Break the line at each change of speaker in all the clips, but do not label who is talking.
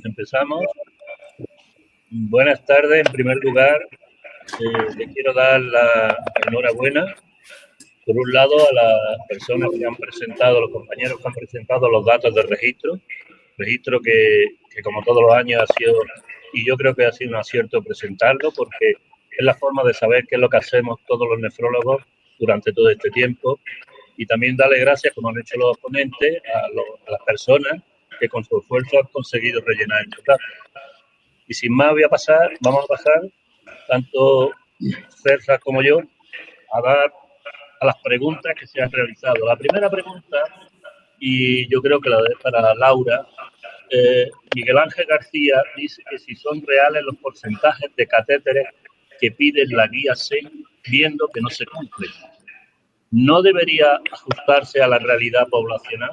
Empezamos. Buenas tardes. En primer lugar, le quiero dar la enhorabuena, por un lado, a las personas que han presentado, los compañeros que han presentado los datos del registro que como todos los años ha sido, y yo creo que ha sido un acierto presentarlo, porque es la forma de saber qué es lo que hacemos todos los nefrólogos durante todo este tiempo. Y también darle gracias, como han hecho los ponentes, a las personas que con su esfuerzo han conseguido rellenar estos datos. Y sin más vamos a pasar, tanto César como yo, a dar a las preguntas que se han realizado. La primera pregunta, y yo creo que la de para Laura, Miguel Ángel García dice que si son reales los porcentajes de catéteres que pide la guía 6, viendo que no se cumplen. ¿No debería ajustarse a la realidad poblacional?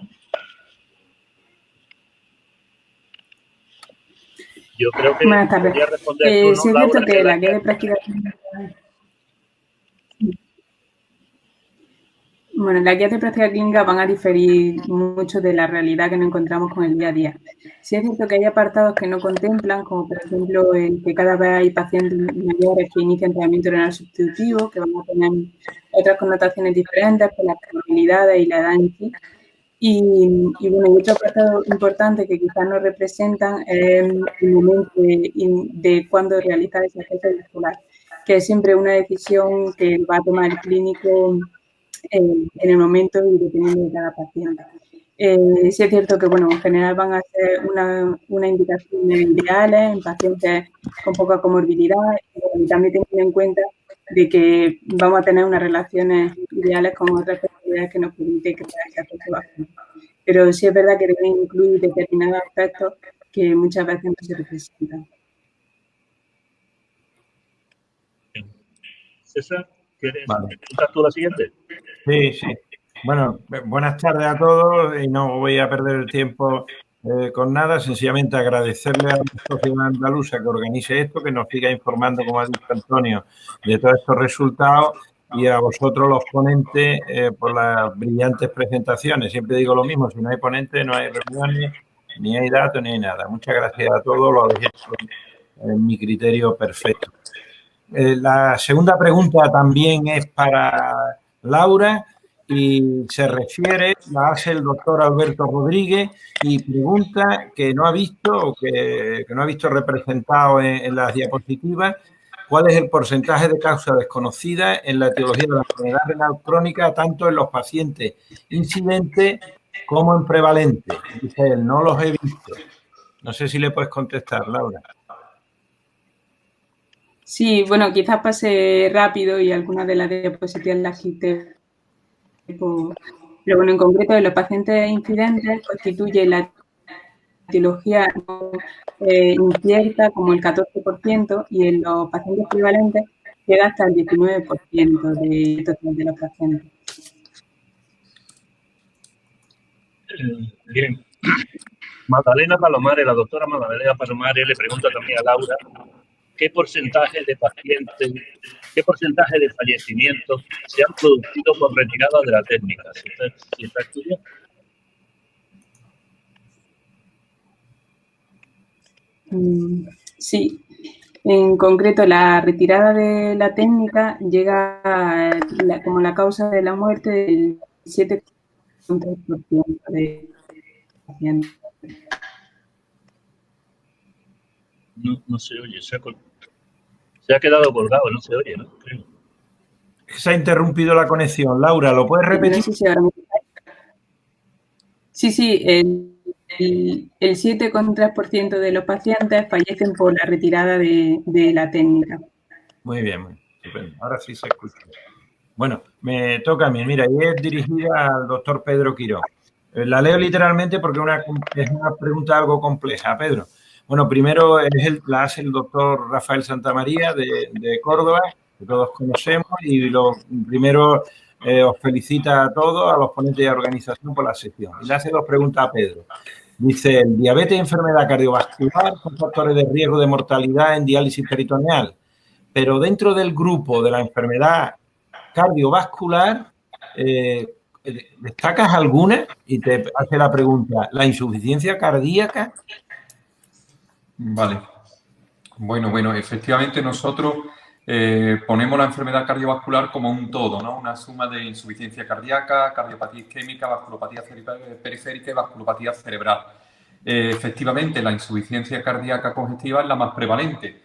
Yo creo que
Buenas tardes.
podría responder tú, ¿no,
sí, es
Laura?
cierto que la guía de práctica... Bueno, las guías de práctica clínica van a diferir mucho de la realidad que nos encontramos con el día a día. Sí es cierto que hay apartados que no contemplan, como por ejemplo el que cada vez hay pacientes mayores que inician tratamiento renal sustitutivo, que van a tener otras connotaciones diferentes por las probabilidades y la edad en sí. Y bueno, y otro apartado importante que quizás no representan es el momento de cuándo realizar ese acceso vascular, que es siempre una decisión que va a tomar el clínico en el momento y dependiendo de cada paciente. Sí es cierto que, bueno, en general van a ser una indicaciones ideales en pacientes con poca comorbilidad y también teniendo en cuenta de que vamos a tener unas relaciones ideales con otras especialidades que nos permiten que pueda ser acceso vascular. Pero sí es verdad que deben incluir determinados aspectos que muchas veces no se representan.
César, ¿quieres preguntar tú la siguiente?
Sí, sí. Bueno, buenas tardes a todos y no voy a perder el tiempo con nada, sencillamente agradecerle a la Sociedad Andaluza que organice esto, que nos siga informando, como ha dicho Antonio, de todos estos resultados y a vosotros los ponentes por las brillantes presentaciones. Siempre digo lo mismo, si no hay ponentes no hay reuniones, ni hay datos, ni hay nada. Muchas gracias a todos, lo habéis hecho en mi criterio perfecto. La segunda pregunta también es para Laura y se refiere, la hace el doctor Alberto Rodríguez y pregunta que no ha visto o que no ha visto representado en las diapositivas, ¿cuál es el porcentaje de causa desconocida en la etiología de la enfermedad renal crónica, tanto en los pacientes incidentes como en prevalentes? Dice él, no los he visto. No sé si le puedes contestar, Laura.
Sí, bueno, quizás pase rápido y algunas de las diapositivas las quite. Pero bueno, en concreto, en los pacientes incidentes constituye la etiología incierta como el 14% y en los pacientes prevalentes llega hasta el 19% de total de los pacientes.
Bien. Magdalena Palomares, la doctora Magdalena Palomares le pregunta también a Laura qué porcentaje de pacientes, qué porcentaje de fallecimientos se han producido por retirada de la técnica. ¿Si está estudiado?
Sí, en concreto la retirada de la técnica llega como la causa de la muerte del 7,3% de pacientes.
No se oye, se ha quedado colgado, no se oye, ¿no? Creo.
Se ha interrumpido la conexión. Laura, ¿lo puedes repetir?
No sé si ahora me... Sí, el 7,3% de los pacientes fallecen por la retirada de la técnica.
Muy bien, muy estupendo. Ahora sí se escucha. Bueno, me toca a mí. Mira, y es dirigida al doctor Pedro Quiró. La leo literalmente porque es una pregunta algo compleja, Pedro. Bueno, primero la hace el doctor Rafael Santamaría de Córdoba, que todos conocemos, y primero os felicita a todos, a los ponentes de organización por la sesión. Y le hace dos preguntas a Pedro. Dice, ¿el diabetes y enfermedad cardiovascular son factores de riesgo de mortalidad en diálisis peritoneal? Pero dentro del grupo de la enfermedad cardiovascular, ¿destacas alguna? Y te hace la pregunta, ¿la insuficiencia cardíaca?
Vale. Bueno, efectivamente nosotros ponemos la enfermedad cardiovascular como un todo, ¿no? Una suma de insuficiencia cardíaca, cardiopatía isquémica, vasculopatía periférica y vasculopatía cerebral. Efectivamente, la insuficiencia cardíaca congestiva es la más prevalente,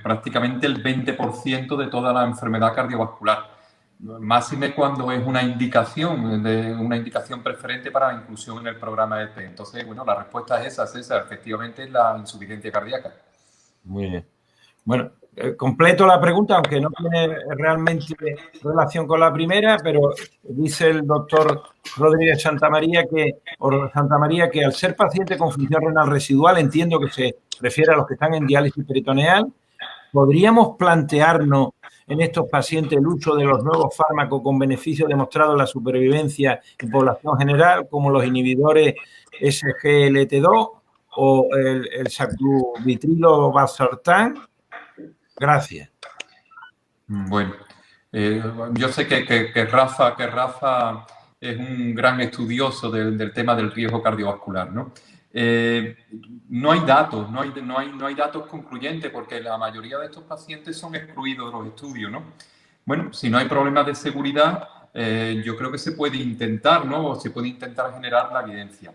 prácticamente el 20% de toda la enfermedad cardiovascular. Máxime cuando es una indicación preferente para la inclusión en el programa EPE. Entonces, bueno, la respuesta es esa, César, efectivamente es la insuficiencia cardíaca.
Muy bien. Bueno, completo la pregunta, aunque no tiene realmente relación con la primera, pero dice el doctor Rodríguez Santamaría que al ser paciente con función renal residual, entiendo que se refiere a los que están en diálisis peritoneal, ¿podríamos plantearnos en estos pacientes el uso de los nuevos fármacos con beneficio demostrado en la supervivencia en población general, como los inhibidores SGLT2 o el sacubitrilo valsartán? Gracias.
Bueno, yo sé que Rafa es un gran estudioso del tema del riesgo cardiovascular, ¿no? No hay datos concluyentes porque la mayoría de estos pacientes son excluidos de los estudios, ¿no? Bueno, si no hay problemas de seguridad, yo creo que se puede intentar, ¿no? O se puede intentar generar la evidencia.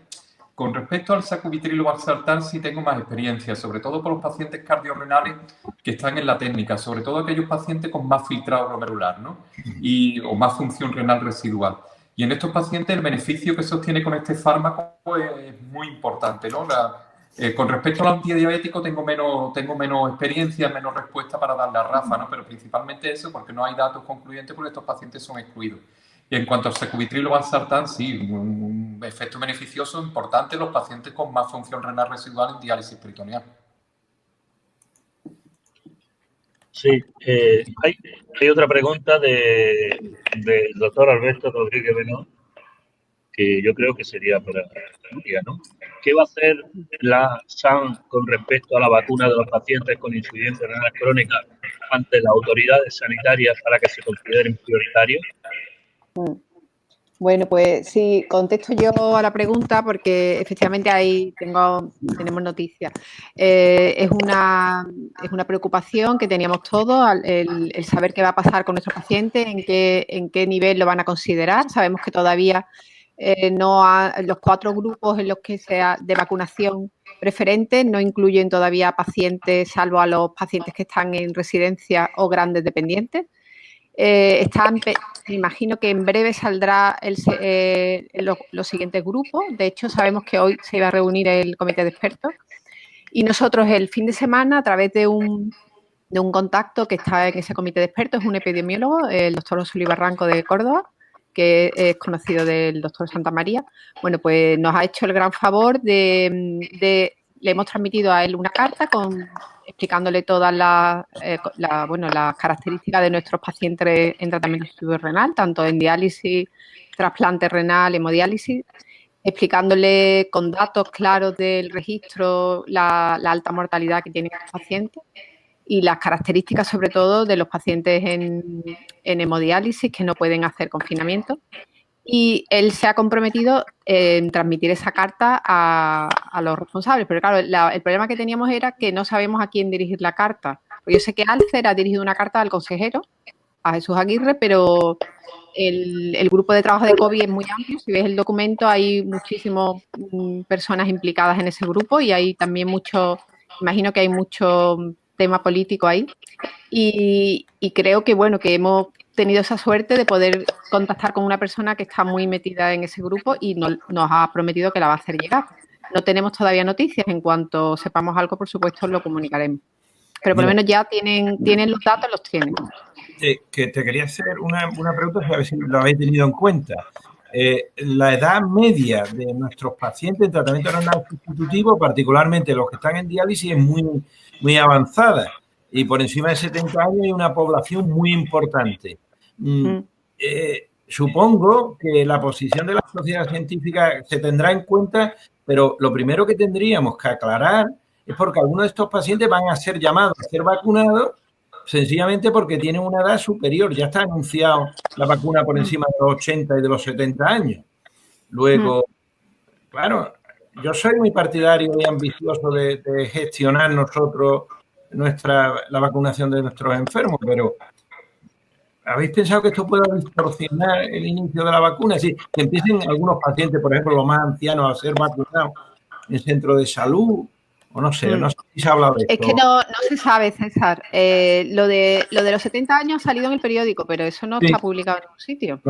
Con respecto al sacubitrilo valsartán sí tengo más experiencia, sobre todo por los pacientes cardiorrenales que están en la técnica, sobre todo aquellos pacientes con más filtrado glomerular, ¿no? O más función renal residual. Y en estos pacientes el beneficio que se obtiene con este fármaco es muy importante, ¿no? Con respecto al antidiabético tengo menos experiencia, menos respuesta para darle a Rafa, ¿no? Pero principalmente eso porque no hay datos concluyentes porque estos pacientes son excluidos. Y en cuanto al sacubitrilo valsartán, sí, un efecto beneficioso importante en los pacientes con más función renal residual en diálisis peritoneal.
Sí, hay otra pregunta del doctor Alberto Rodríguez Benó, que yo creo que sería para Nuria, ¿no? ¿Qué va a hacer la SAN con respecto a la vacuna de los pacientes con insuficiencia renal crónica ante las autoridades sanitarias para que se consideren prioritarios?
Bueno, pues sí, contesto yo a la pregunta porque efectivamente ahí tenemos noticias. Es una preocupación que teníamos todos, el saber qué va a pasar con nuestros pacientes, en qué nivel lo van a considerar. Sabemos que todavía los 4 grupos en los que sea de vacunación preferente no incluyen todavía pacientes, salvo a los pacientes que están en residencia o grandes dependientes. Me imagino que en breve saldrá los siguientes grupos. De hecho, sabemos que hoy se iba a reunir el comité de expertos y nosotros el fin de semana, a través de un contacto que está en ese comité de expertos, es un epidemiólogo, el doctor José Luis Barranco de Córdoba, que es conocido del doctor Santamaría. Bueno, pues nos ha hecho el gran favor le hemos transmitido a él una carta explicándole todas las características de nuestros pacientes en tratamiento renal, tanto en diálisis, trasplante renal, hemodiálisis, explicándole con datos claros del registro la alta mortalidad que tienen los pacientes y las características, sobre todo, de los pacientes en hemodiálisis que no pueden hacer confinamiento. Y él se ha comprometido en transmitir esa carta a los responsables. Pero claro, el problema que teníamos era que no sabemos a quién dirigir la carta. Yo sé que Alcer ha dirigido una carta al consejero, a Jesús Aguirre, pero el grupo de trabajo de COVID es muy amplio. Si ves el documento, hay muchísimas personas implicadas en ese grupo y hay también imagino que hay mucho tema político ahí. Y creo que, bueno, que hemos tenido esa suerte de poder contactar con una persona que está muy metida en ese grupo y nos ha prometido que la va a hacer llegar. No tenemos todavía noticias. En cuanto sepamos algo, por supuesto, lo comunicaremos. Pero por lo menos ya tienen los datos, los tienen.
Que te quería hacer una pregunta, a ver si lo habéis tenido en cuenta. La edad media de nuestros pacientes en tratamiento renal sustitutivo, particularmente los que están en diálisis, es muy, muy avanzada. Y por encima de 70 años hay una población muy importante. Supongo que la posición de la sociedad científica se tendrá en cuenta, pero lo primero que tendríamos que aclarar es porque algunos de estos pacientes van a ser llamados a ser vacunados sencillamente porque tienen una edad superior. Ya está anunciado la vacuna por encima de los 80 y de los 70 años. Luego, claro, yo soy muy partidario y ambicioso de gestionar nosotros la vacunación de nuestros enfermos, pero ¿habéis pensado que esto pueda distorsionar el inicio de la vacuna? Es decir, que empiecen algunos pacientes, por ejemplo, los más ancianos, a ser vacunados en centro de salud, o no sé si se ha hablado de esto.
Es que no se sabe, César. Lo de los 70 años ha salido en el periódico, pero eso no está publicado en ningún sitio.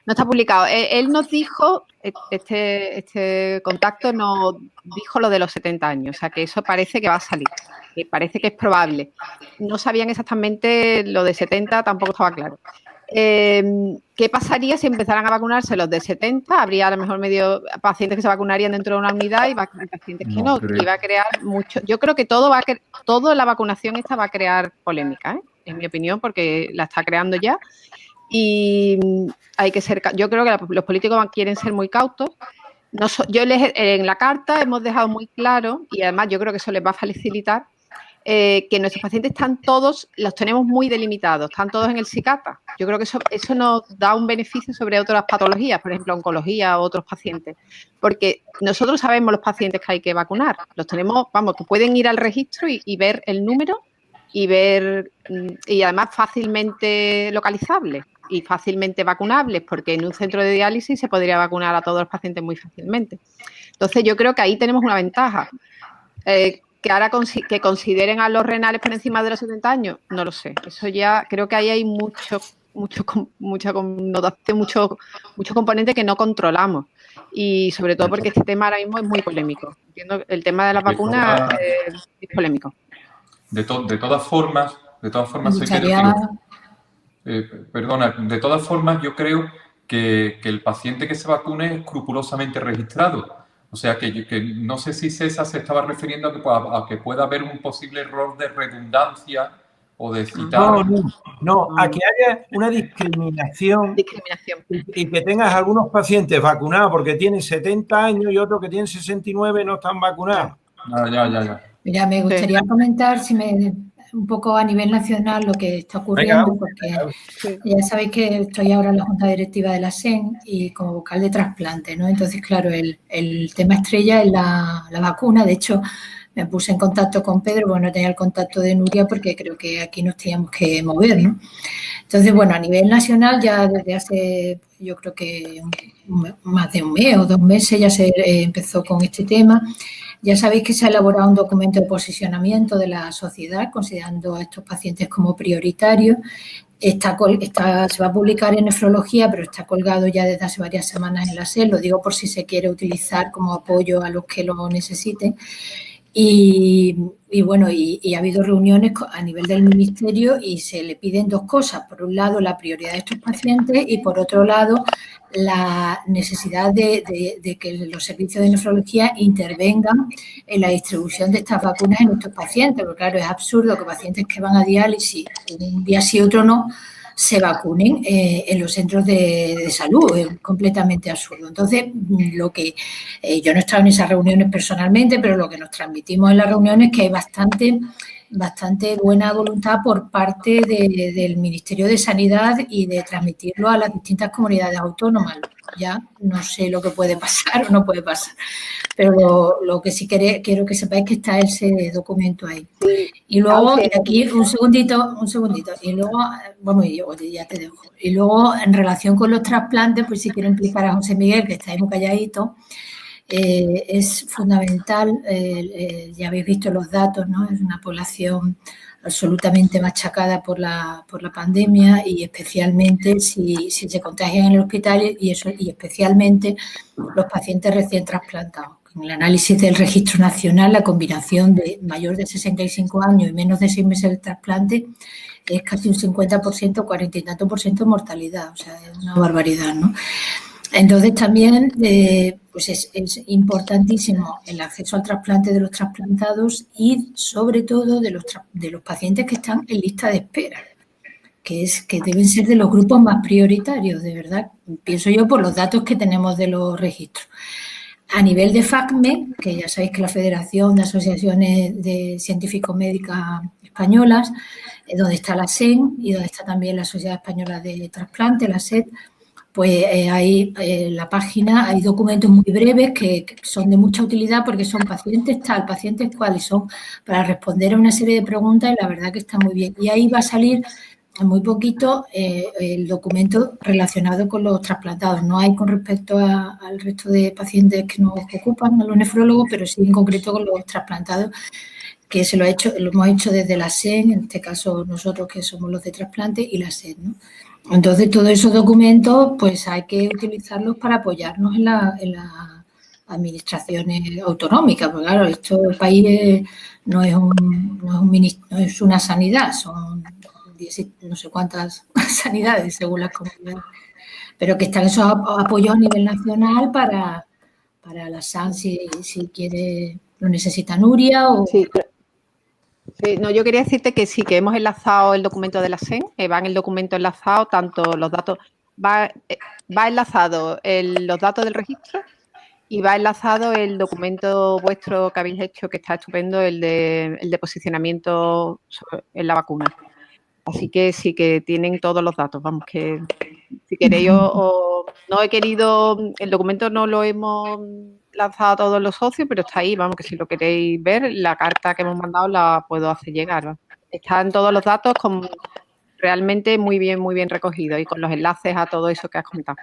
No está publicado. Él nos dijo, este contacto nos dijo lo de los 70 años, o sea que eso parece que va a salir, que parece que es probable. No sabían exactamente lo de 70, tampoco estaba claro. ¿Qué pasaría si empezaran a vacunarse los de 70? Habría a lo mejor medio pacientes que se vacunarían dentro de una unidad y pacientes que no. Y va a crear mucho. Yo creo que toda la vacunación esta va a crear polémica, en mi opinión, porque la está creando ya. Y hay que ser. Yo creo que los políticos quieren ser muy cautos. En la carta hemos dejado muy claro, y además yo creo que eso les va a facilitar, que nuestros pacientes los tenemos muy delimitados, están todos en el SICATA. Yo creo que eso nos da un beneficio sobre otras patologías, por ejemplo, oncología o otros pacientes, porque nosotros sabemos los pacientes que hay que vacunar. Los tenemos, que pueden ir al registro y ver el número y además fácilmente localizables y fácilmente vacunables, porque en un centro de diálisis se podría vacunar a todos los pacientes muy fácilmente. Entonces, yo creo que ahí tenemos una ventaja. Que ahora que consideren a los renales por encima de los 70 años, no lo sé. Eso ya creo que ahí hay mucha connotación, mucho componente que no controlamos. Y sobre todo porque este tema ahora mismo es muy polémico. Entiendo, el tema de las vacunas es polémico.
De todas formas, yo creo que el paciente que se vacune es escrupulosamente registrado. O sea, que no sé si César se estaba refiriendo a que pueda haber un posible error de redundancia o de citar.
No, a que haya una discriminación. Y que tengas algunos pacientes vacunados porque tienen 70 años y otros que tienen 69 y no están vacunados.
Ya.
Mira, me gustaría comentar un poco a nivel nacional lo que está ocurriendo, porque ya sabéis que estoy ahora en la Junta Directiva de la SEN y como vocal de trasplante, ¿no? Entonces, claro, el tema estrella es la vacuna. De hecho, me puse en contacto con Pedro, no tenía el contacto de Nuria porque creo que aquí nos teníamos que mover, ¿no? Entonces, bueno, a nivel nacional ya desde hace, yo creo que más de un mes o 2 meses ya se empezó con este tema. Ya sabéis que se ha elaborado un documento de posicionamiento de la sociedad considerando a estos pacientes como prioritarios. Se va a publicar en nefrología, pero está colgado ya desde hace varias semanas en la SED. Lo digo por si se quiere utilizar como apoyo a los que lo necesiten. Y bueno, y ha habido reuniones a nivel del ministerio y se le piden 2 cosas. Por un lado, la prioridad de estos pacientes y por otro lado, la necesidad de que los servicios de nefrología intervengan en la distribución de estas vacunas en estos pacientes. Porque claro, es absurdo que pacientes que van a diálisis un día sí, otro no, se vacunen en los centros de salud. Es completamente absurdo. Entonces, lo que yo no he estado en esas reuniones personalmente, pero lo que nos transmitimos en las reuniones es que hay bastante buena voluntad por parte del Ministerio de Sanidad y de transmitirlo a las distintas comunidades autónomas. Ya no sé lo que puede pasar o no puede pasar, pero lo que sí quiero que sepáis que está ese documento ahí. Y luego, y aquí un segundito, y luego, ya te dejo. Y luego, en relación con los trasplantes, pues sí quiero implicar a José Miguel, que está ahí muy calladito. Es fundamental, ya habéis visto los datos, ¿no? Es una población absolutamente machacada por la pandemia y especialmente si se contagian en el hospital y especialmente los pacientes recién trasplantados. En el análisis del registro nacional, la combinación de mayor de 65 años y menos de 6 meses del trasplante es casi un 50%, 40 y tanto por ciento de mortalidad, o sea, es una barbaridad, ¿no? Entonces, también pues es importantísimo el acceso al trasplante de los trasplantados y, sobre todo, de los pacientes que están en lista de espera, que deben ser de los grupos más prioritarios, de verdad, pienso yo, por los datos que tenemos de los registros. A nivel de FACME, que ya sabéis que la Federación de Asociaciones de Científico-Médicas Españolas, donde está la SEN y donde está también la Sociedad Española de Trasplante, la SED, pues hay en la página hay documentos muy breves que son de mucha utilidad porque son pacientes tal, pacientes cual, y son para responder a una serie de preguntas y la verdad que está muy bien. Y ahí va a salir muy poquito el documento relacionado con los trasplantados. No hay con respecto al resto de pacientes que nos ocupan, a los nefrólogos, pero sí en concreto con los trasplantados, que lo hemos hecho desde la SEN, en este caso nosotros que somos los de trasplante, y la SEN, ¿no? Entonces, todos esos documentos, pues hay que utilizarlos para apoyarnos en las administraciones autonómicas, porque claro, el país no es una sanidad, son no sé cuántas sanidades según las comunidades, pero que están esos apoyos a nivel nacional para la SAN si quiere, lo necesita Nuria o...
Sí. Sí, no, yo quería decirte que sí, que hemos enlazado el documento de la SEN, va en el documento enlazado, tanto los datos, va enlazado los datos del registro y va enlazado el documento vuestro que habéis hecho, que está estupendo, el de posicionamiento en la vacuna. Así que sí que tienen todos los datos, vamos, que si queréis, no he querido, el documento no lo hemos lanzado a todos los socios, pero está ahí, vamos, que si lo queréis ver, la carta que hemos mandado la puedo hacer llegar, ¿va? Están todos los datos realmente muy bien recogidos y con los enlaces a todo eso que has comentado.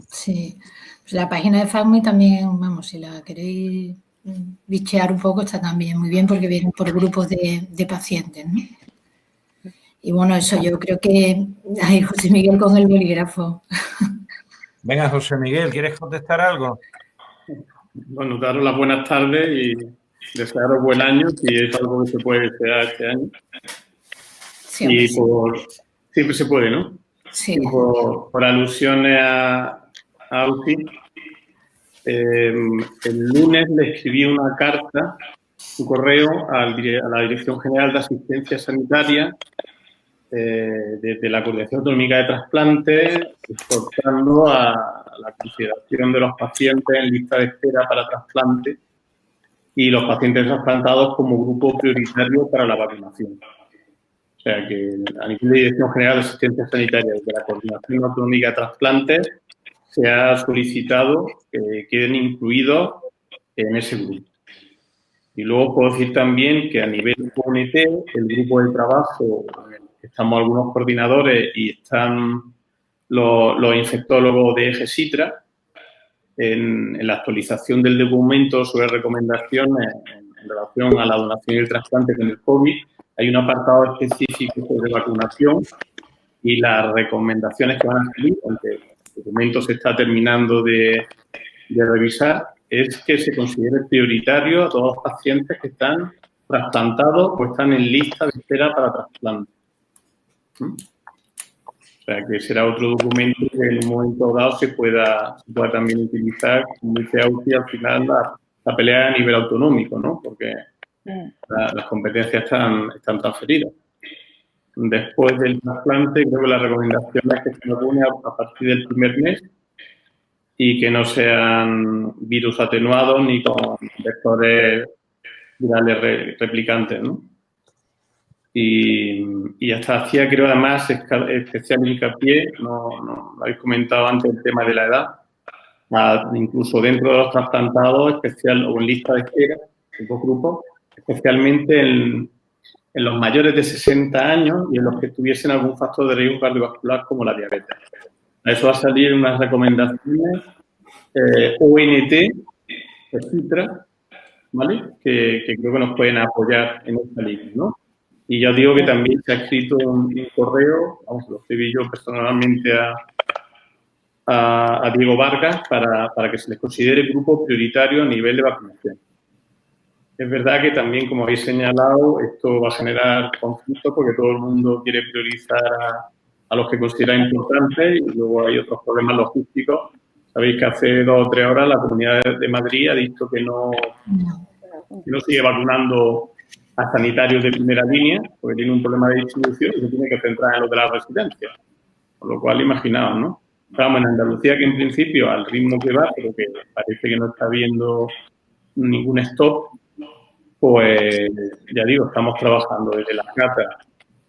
Sí, pues la página de FACMI también, vamos, si la queréis bichear un poco, está también muy bien porque vienen por grupos de pacientes, ¿no? Y bueno, eso yo creo que... Ay, José Miguel con el bolígrafo.
Venga, José Miguel, ¿quieres contestar algo?
Bueno, daros las buenas tardes y desearos buen año, si es algo que se puede desear este año.
Siempre,
siempre se puede, ¿no?
Sí.
Por alusiones a UCI, el lunes le escribí una carta, un correo a la Dirección General de Asistencia Sanitaria desde la Coordinación Autonómica de Trasplantes, exhortando a la consideración de los pacientes en lista de espera para trasplante y los pacientes trasplantados como grupo prioritario para la vacunación. O sea que a nivel de Dirección General de Asistencia Sanitaria desde la Coordinación Autonómica de Trasplantes se ha solicitado que queden incluidos en ese grupo. Y luego puedo decir también que a nivel UNT, el grupo de trabajo, estamos algunos coordinadores y están los infectólogos de EGESITRA en la actualización del documento sobre recomendaciones en relación a la donación y el trasplante con el COVID. Hay un apartado específico sobre vacunación y las recomendaciones que van a salir, aunque el documento se está terminando de revisar, es que se considere prioritario a todos los pacientes que están trasplantados o están en lista de espera para trasplante. O sea, que será otro documento que en un momento dado se pueda también utilizar, como dice Auti, al final la pelea a nivel autonómico, ¿no? Porque las competencias están transferidas. Después del trasplante, creo que la recomendación es que se vacune a partir del primer mes y que no sean virus atenuados ni con vectores virales replicantes, ¿no? Y hasta hacía, creo, además, especial hincapié, no habéis comentado antes el tema de la edad, incluso dentro de los trasplantados, especial o en lista de espera, en dos grupos, especialmente en los mayores de 60 años y en los que tuviesen algún factor de riesgo cardiovascular como la diabetes. A eso va a salir unas recomendaciones ONT, CITRA, ¿vale? Que creo que nos pueden apoyar en esta línea, ¿no? Y ya os digo que también se ha escrito un correo, vamos, lo escribí yo personalmente a Diego Vargas para que se les considere grupo prioritario a nivel de vacunación. Es verdad que también, como habéis señalado, esto va a generar conflictos porque todo el mundo quiere priorizar a los que considera importantes y luego hay otros problemas logísticos. Sabéis que hace 2 o 3 horas la Comunidad de Madrid ha dicho que no sigue vacunando a sanitarios de primera línea porque tiene un problema de distribución y se tiene que centrar en los de las residencias. Con lo cual, imaginaos, ¿no? Estamos en Andalucía, que en principio, al ritmo que va, pero que parece que no está habiendo ningún stop, pues ya digo, estamos trabajando desde las catas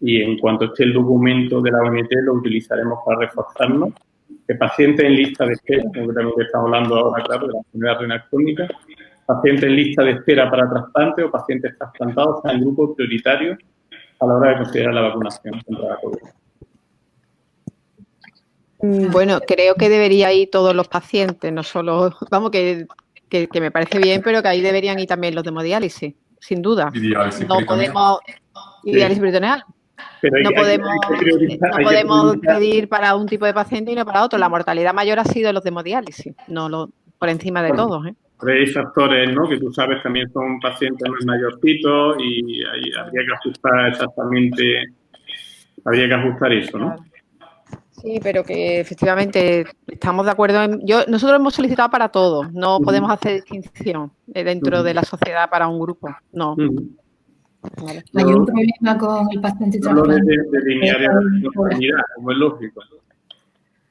y en cuanto esté el documento de la OMT lo utilizaremos para reforzarnos pacientes en lista de espera, como que estamos hablando ahora, claro, de la enfermedad renal crónica, pacientes en lista de espera para trasplante o pacientes trasplantados están en grupos prioritarios a la hora de considerar la vacunación contra la COVID.
Bueno, creo que debería ir todos los pacientes, no solo, vamos, que me parece bien, pero que ahí deberían ir también los de hemodiálisis, sin duda. No podemos, y diálisis peritoneal. No podemos pedir para un tipo de paciente y no para otro. La mortalidad mayor ha sido los de hemodiálisis, no por encima de todos, ¿eh?
Pero hay factores, ¿no?, que tú sabes también son pacientes más mayorcitos y habría que ajustar exactamente, habría que ajustar eso, ¿no?
Sí, pero que efectivamente estamos de acuerdo en... Nosotros hemos solicitado para todos, no podemos hacer distinción dentro de la sociedad para un grupo, no.
Vale. Hay un problema con el paciente trasplante.
De linearia conformidad, como es lógico.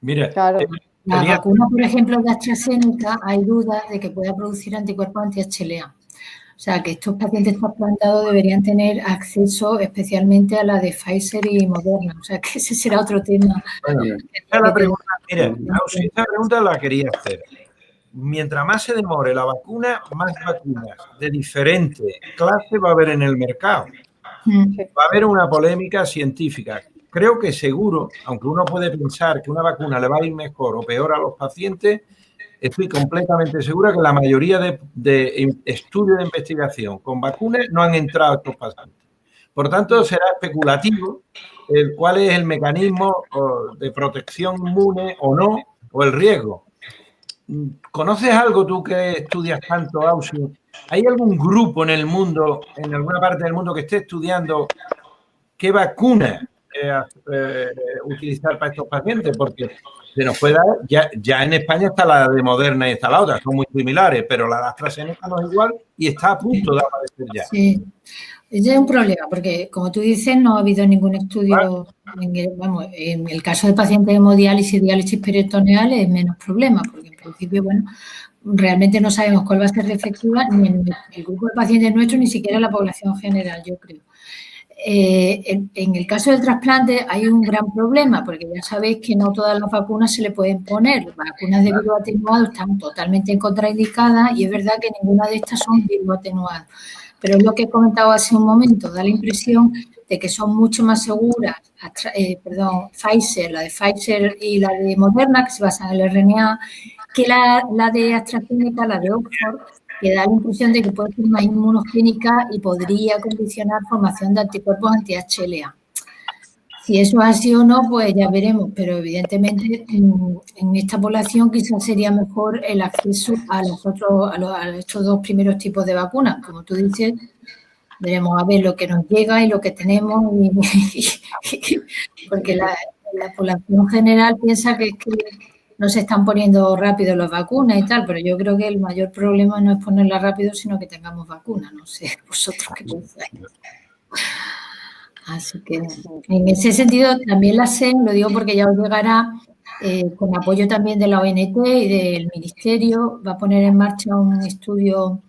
Mira,
claro.
La vacuna, por ejemplo, de AstraZeneca, hay dudas de que pueda producir anticuerpos anti-HLA. O sea, que estos pacientes trasplantados deberían tener acceso especialmente a la de Pfizer y Moderna. O sea, que ese será otro tema.
Bueno, esta pregunta la quería hacer. Mientras más se demore la vacuna, más vacunas de diferente clase va a haber en el mercado. Va a haber una polémica científica. Creo que seguro, aunque uno puede pensar que una vacuna le va a ir mejor o peor a los pacientes, estoy completamente segura que la mayoría de estudios de investigación con vacunas no han entrado a estos pacientes. Por tanto, será especulativo cuál es el mecanismo de protección inmune o no, o el riesgo. ¿Conoces algo tú que estudias tanto, Ausi? ¿Hay algún grupo en el mundo, en alguna parte del mundo, que esté estudiando qué vacuna utilizar para estos pacientes? Porque se nos puede dar, ya en España está la de Moderna y está la otra, son muy similares, pero la de AstraZeneca no es igual y está a punto de aparecer ya.
Sí, ese es un problema, porque como tú dices, no ha habido ningún estudio, en el caso de pacientes de hemodiálisis y diálisis peritoneal es menos problema, porque en principio, bueno, realmente no sabemos cuál va a ser la efectiva ni en el grupo de pacientes nuestros, ni siquiera en la población general, yo creo. En el caso del trasplante hay un gran problema, porque ya sabéis que no todas las vacunas se le pueden poner. Las vacunas de virus atenuado están totalmente contraindicadas y es verdad que ninguna de estas son virus atenuados. Pero es lo que he comentado hace un momento, da la impresión de que son mucho más seguras, Pfizer, la de Pfizer y la de Moderna, que se basan en el RNA, que la de AstraZeneca, la de Oxford, que da la impresión de que puede ser más inmunogénica y podría condicionar formación de anticuerpos anti-HLA. Si eso es así o no, pues ya veremos, pero evidentemente en esta población quizás sería mejor el acceso a estos dos primeros tipos de vacunas. Como tú dices, veremos a ver lo que nos llega y lo que tenemos, porque la población general piensa que no se están poniendo rápido las vacunas y tal, pero yo creo que el mayor problema no es ponerlas rápido, sino que tengamos vacunas. No sé, vosotros qué pensáis. Así que en ese sentido también la SEN, lo digo porque ya os llegará, con apoyo también de la ONT y del Ministerio, va a poner en marcha un estudio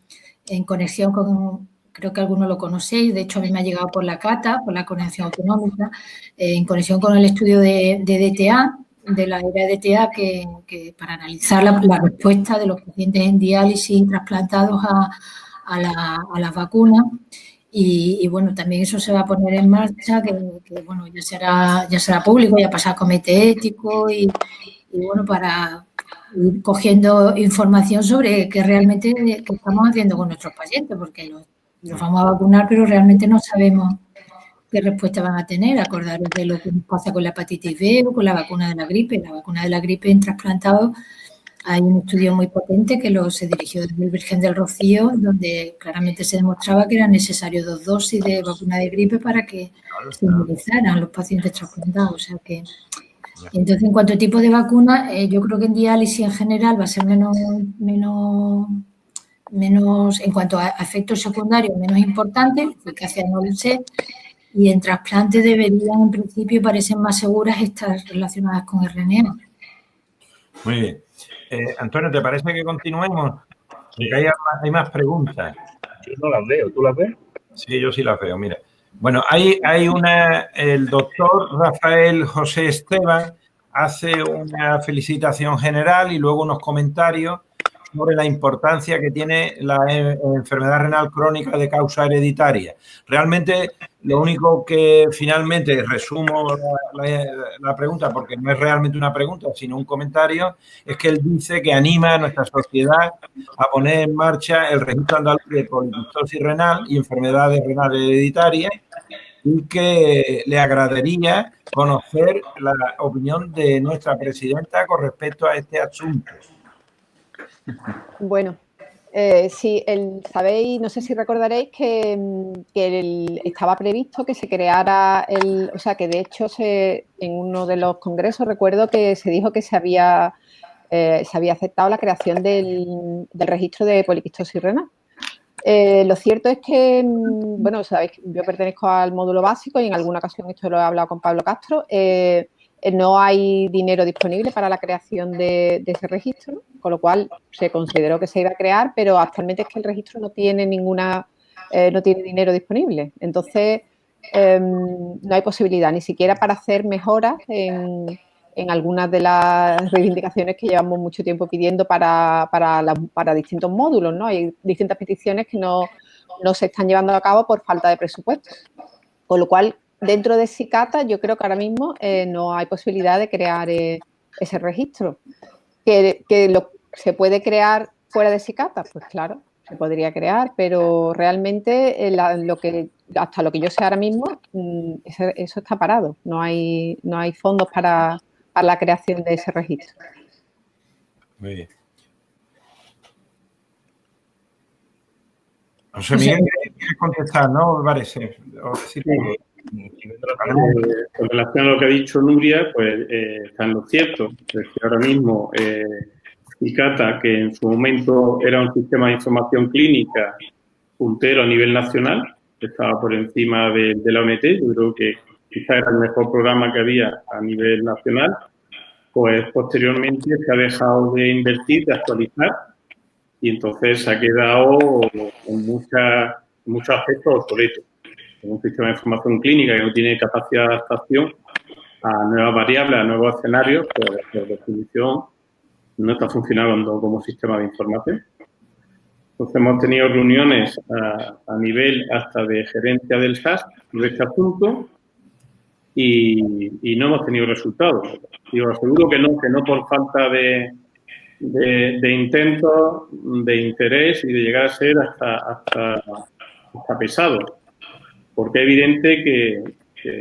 en conexión con, creo que algunos lo conocéis, de hecho a mí me ha llegado por la CATA, por la Conexión Autonómica, en conexión con el estudio de DTA, de la era de DTA, que para analizar la respuesta de los pacientes en diálisis trasplantados a las vacunas. Y bueno, también eso se va a poner en marcha, que bueno, ya será público, ya pasará a comité ético y bueno, para ir cogiendo información sobre qué realmente qué estamos haciendo con nuestros pacientes, porque los vamos a vacunar, pero realmente no sabemos qué respuesta van a tener. Acordaros de lo que nos pasa con la hepatitis B o con la vacuna de la gripe. La vacuna de la gripe en trasplantados, hay un estudio muy potente que se dirigió desde el Virgen del Rocío, donde claramente se demostraba que era necesario 2 dosis de vacuna de gripe para que se inmunizaran los pacientes trasplantados. O sea que, entonces, en cuanto a tipo de vacuna, yo creo que en diálisis en general va a ser menos en cuanto a efectos secundarios, menos importante, eficacia no lo sé, y en trasplante deberían, en principio, parecen más seguras estas relacionadas con RNA.
Muy bien. Antonio, ¿te parece que continuemos?
Sí.
Porque hay más preguntas.
Yo no las veo, ¿tú las ves?
Sí, yo sí las veo, mira. Bueno, el doctor Rafael José Esteban hace una felicitación general y luego unos comentarios sobre la importancia que tiene la enfermedad renal crónica de causa hereditaria. Realmente, lo único que finalmente resumo la pregunta, porque no es realmente una pregunta, sino un comentario, es que él dice que anima a nuestra sociedad a poner en marcha el registro andaluz de poliquistosis renal y enfermedades renales hereditarias, y que le agradaría conocer la opinión de nuestra presidenta con respecto a este asunto.
Bueno, sí, sabéis, no sé si recordaréis que estaba previsto que se creara o sea, que de hecho en uno de los congresos recuerdo que se dijo que se había aceptado la creación del registro de poliquistosis renal. Lo cierto es que, bueno, sabéis que yo pertenezco al módulo básico y en alguna ocasión esto lo he hablado con Pablo Castro. No hay dinero disponible para la creación de ese registro, con lo cual se consideró que se iba a crear, pero actualmente es que el registro no tiene no tiene dinero disponible. Entonces, no hay posibilidad ni siquiera para hacer mejoras en algunas de las reivindicaciones que llevamos mucho tiempo pidiendo para distintos módulos, ¿no? Hay distintas peticiones que no se están llevando a cabo por falta de presupuesto. Con lo cual, dentro de SICATA, yo creo que ahora mismo no hay posibilidad de crear ese registro. ¿Que se puede crear fuera de SICATA? Pues claro, se podría crear, pero realmente hasta lo que yo sé ahora mismo, eso está parado. No hay fondos para la creación de ese registro.
Muy bien. José Miguel, ¿quieres contestar, no? Me parece. Sí.
Con relación a lo que ha dicho Nuria, pues está en lo cierto. Es que ahora mismo ICATA, que en su momento era un sistema de información clínica puntero a nivel nacional, que estaba por encima de la OMT, yo creo que quizá era el mejor programa que había a nivel nacional, pues posteriormente se ha dejado de invertir, de actualizar, y entonces se ha quedado en muchos aspectos obsoleto. En un sistema de información clínica que no tiene capacidad de adaptación a nuevas variables, a nuevos escenarios, pues por definición no está funcionando como sistema de información. Entonces hemos tenido reuniones a nivel hasta de gerencia del SAS de este asunto y no hemos tenido resultados. Y os aseguro que no por falta de intentos, de interés y de llegar a ser hasta pesado. Porque es evidente que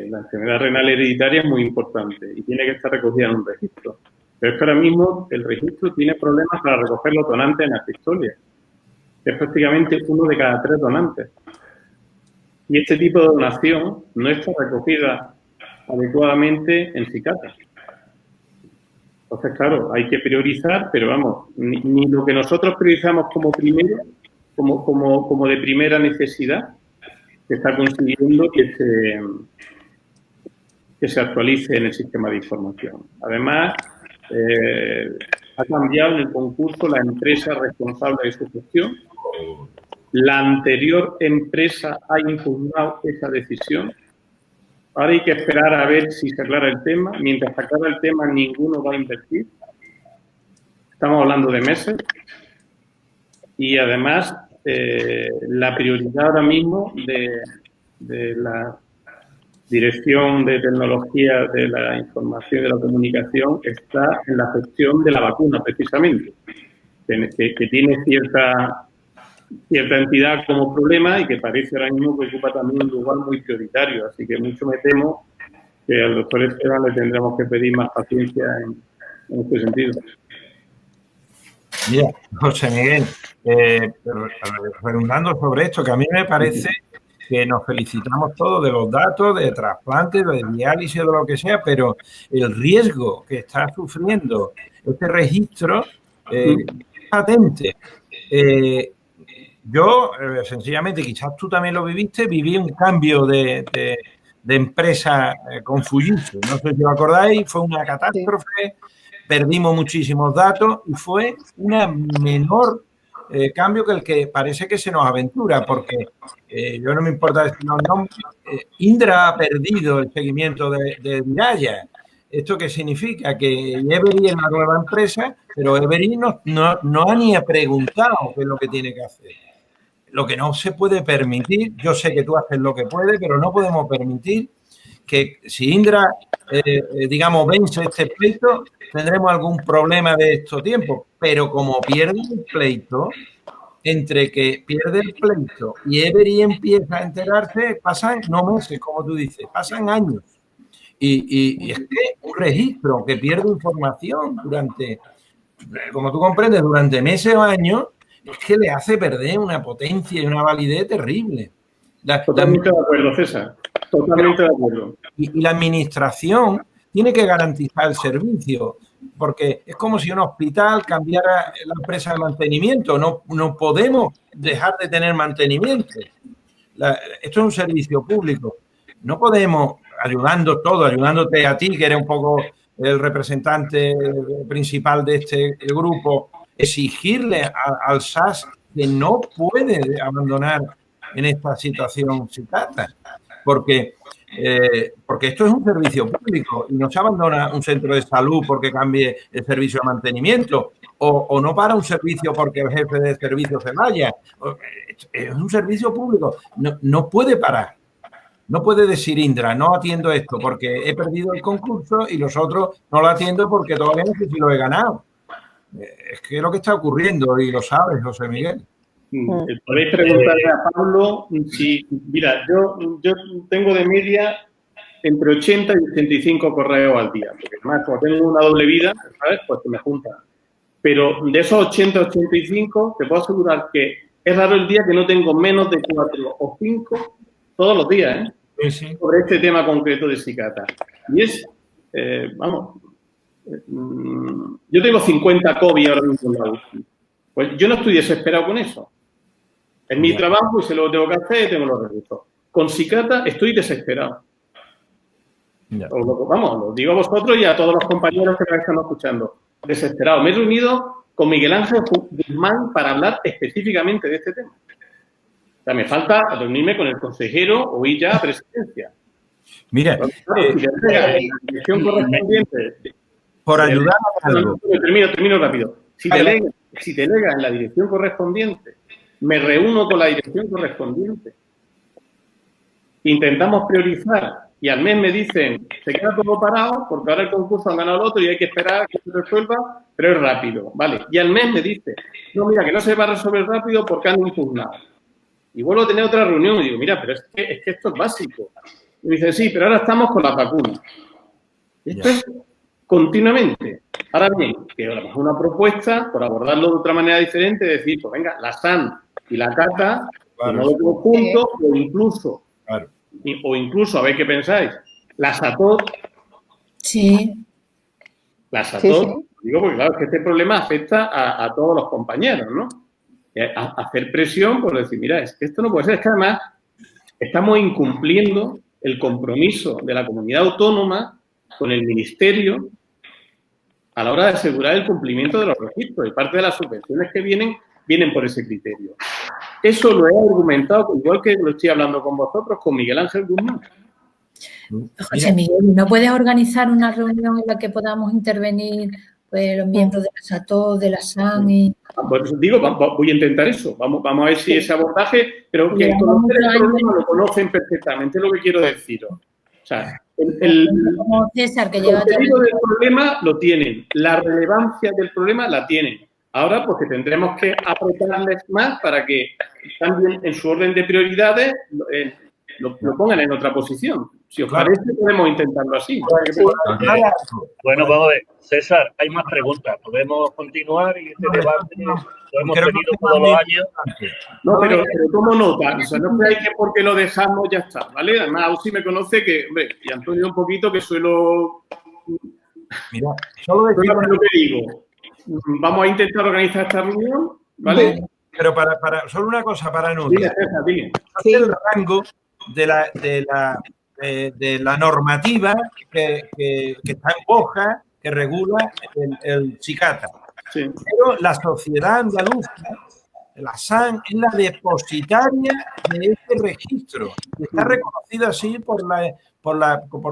la enfermedad renal hereditaria es muy importante y tiene que estar recogida en un registro. Pero es que ahora mismo el registro tiene problemas para recoger los donantes en la historia. Es prácticamente 1 de cada 3 donantes. Y este tipo de donación no está recogida adecuadamente en SICATA. Entonces, claro, hay que priorizar, pero vamos, ni lo que nosotros priorizamos como primero, como de primera necesidad, se está consiguiendo que se actualice en el sistema de información. Además, ha cambiado en el concurso la empresa responsable de su gestión. La anterior empresa ha impugnado esa decisión. Ahora hay que esperar a ver si se aclara el tema. Mientras se aclara el tema, ninguno va a invertir. Estamos hablando de meses. Y además, la prioridad ahora mismo de la Dirección de Tecnología de la Información y de la Comunicación está en la gestión de la vacuna, precisamente, que tiene cierta entidad como problema y que parece ahora mismo que ocupa también un lugar muy prioritario. Así que mucho me temo que al doctor Esteban le tendremos que pedir más paciencia en este sentido.
Mira, José Miguel, redundando sobre esto, que a mí me parece que nos felicitamos todos de los datos, de trasplantes, de diálisis, de lo que sea, pero el riesgo que está sufriendo este registro es patente. Yo, sencillamente, quizás tú también lo viviste, viví un cambio de empresa con Fujitsu. No sé si os acordáis, fue una catástrofe, perdimos muchísimos datos y fue un menor cambio que el que parece que se nos aventura, porque yo no me importa decir los nombres. Indra ha perdido el seguimiento de Viraya. ¿Esto qué significa? Que Every es la nueva empresa, pero Every no ha ni preguntado qué es lo que tiene que hacer. Lo que no se puede permitir, yo sé que tú haces lo que puedes, pero no podemos permitir que si Indra, digamos, vence este pleito, tendremos algún problema de estos tiempos. Pero como pierde el pleito, entre que pierde el pleito y Every empieza a enterarse, pasan no meses, como tú dices, pasan años. Y es que un registro que pierde información durante, como tú comprendes, durante meses o años, es que le hace perder una potencia y una validez terrible.
Totalmente de acuerdo, César. Totalmente de acuerdo.
Y la administración tiene que garantizar el servicio, porque es como si un hospital cambiara la empresa de mantenimiento. No podemos dejar de tener mantenimiento. Esto es un servicio público. No podemos, ayudándote a ti, que eres un poco el representante principal de este grupo, exigirle al SAS que no puede abandonar en esta situación Sicata, porque esto es un servicio público y no se abandona un centro de salud porque cambie el servicio de mantenimiento o no para un servicio porque el jefe de servicio se vaya. Es un servicio público, no puede parar. No puede decir Indra, no atiendo esto porque he perdido el concurso y los otros no lo atiendo porque todavía no sé si lo he ganado. Es que es lo que está ocurriendo y lo sabes, José Miguel.
Podéis preguntarle a Pablo si, mira, yo tengo de media entre 80 y 85 correos al día, porque además como tengo una doble vida, ¿sabes? Pues que me juntan. Pero de esos 80 a 85, te puedo asegurar que es raro el día que no tengo menos de 4 o 5 todos los días,
Sí.
sobre este tema concreto de Sicata. Y es, yo tengo 50 COVID ahora mismo en la UCI. Pues yo no estoy desesperado con eso. Es mi trabajo y sé lo que tengo que hacer y tengo los recursos. Con Sicata estoy desesperado. Lo digo a vosotros y a todos los compañeros que me están escuchando. Desesperado. Me he reunido con Miguel Ángel Guzmán para hablar específicamente de este tema. O sea, me falta reunirme con el consejero o ir ya a presidencia.
Mira,
si la dirección correspondiente,
por ayudar a algo.
Termino rápido. Si delega en la dirección correspondiente, me reúno con la dirección correspondiente. Intentamos priorizar y al mes me dicen, se queda todo parado porque ahora el concurso han ganado el otro y hay que esperar a que se resuelva, pero es rápido, ¿vale? Y al mes me dice, no, mira, que no se va a resolver rápido porque han impugnado. Y vuelvo a tener otra reunión y digo, mira, pero es que esto es básico. Y me dicen, sí, pero ahora estamos con las vacunas. Esto es continuamente. Ahora bien, que ahora es una propuesta, por abordarlo de otra manera diferente, decir, pues venga, la SAN y la CATA, claro, de modo conjunto, o incluso, a ver qué pensáis, la SATOT.
Sí.
La SATOT, sí. Digo, porque claro, es que este problema afecta a todos los compañeros, ¿no? A hacer presión por decir, mira, es que esto no puede ser, es que además estamos incumpliendo el compromiso de la comunidad autónoma con el Ministerio a la hora de asegurar el cumplimiento de los registros y parte de las subvenciones que vienen por ese criterio. Eso lo he argumentado, igual que lo estoy hablando con vosotros, con Miguel Ángel Guzmán.
José Miguel, ¿no puedes organizar una reunión en la que podamos intervenir pues, los miembros de la SATO, de la SAN y...
Por eso digo, voy a intentar eso. Vamos a ver si ese abordaje, pero que conocer el problema lo conocen perfectamente, es lo que quiero deciros. O sea, el contenido del problema lo tienen, la relevancia del problema la tienen. Ahora, pues que tendremos que apretarles más para que cambien en su orden de prioridades, lo pongan en otra posición. Si os parece, podemos intentarlo así.
Bueno, vamos a ver. César, hay más preguntas. ¿Podemos continuar y este debate lo hemos tenido todos los años?
No, pero tomo nota. O sea, no creáis que porque lo dejamos ya está, ¿vale? Además, Ausi me conoce que, hombre, y Antonio un poquito que suelo...
Mira, solo decir
lo que digo. Vamos a intentar organizar esta reunión, ¿vale?
Pero solo una cosa para no...
Dile.
El rango de la normativa que está en boja, que regula el Sicata. Sí. Pero la sociedad andaluza La SAN es la depositaria de este registro. Está reconocida así por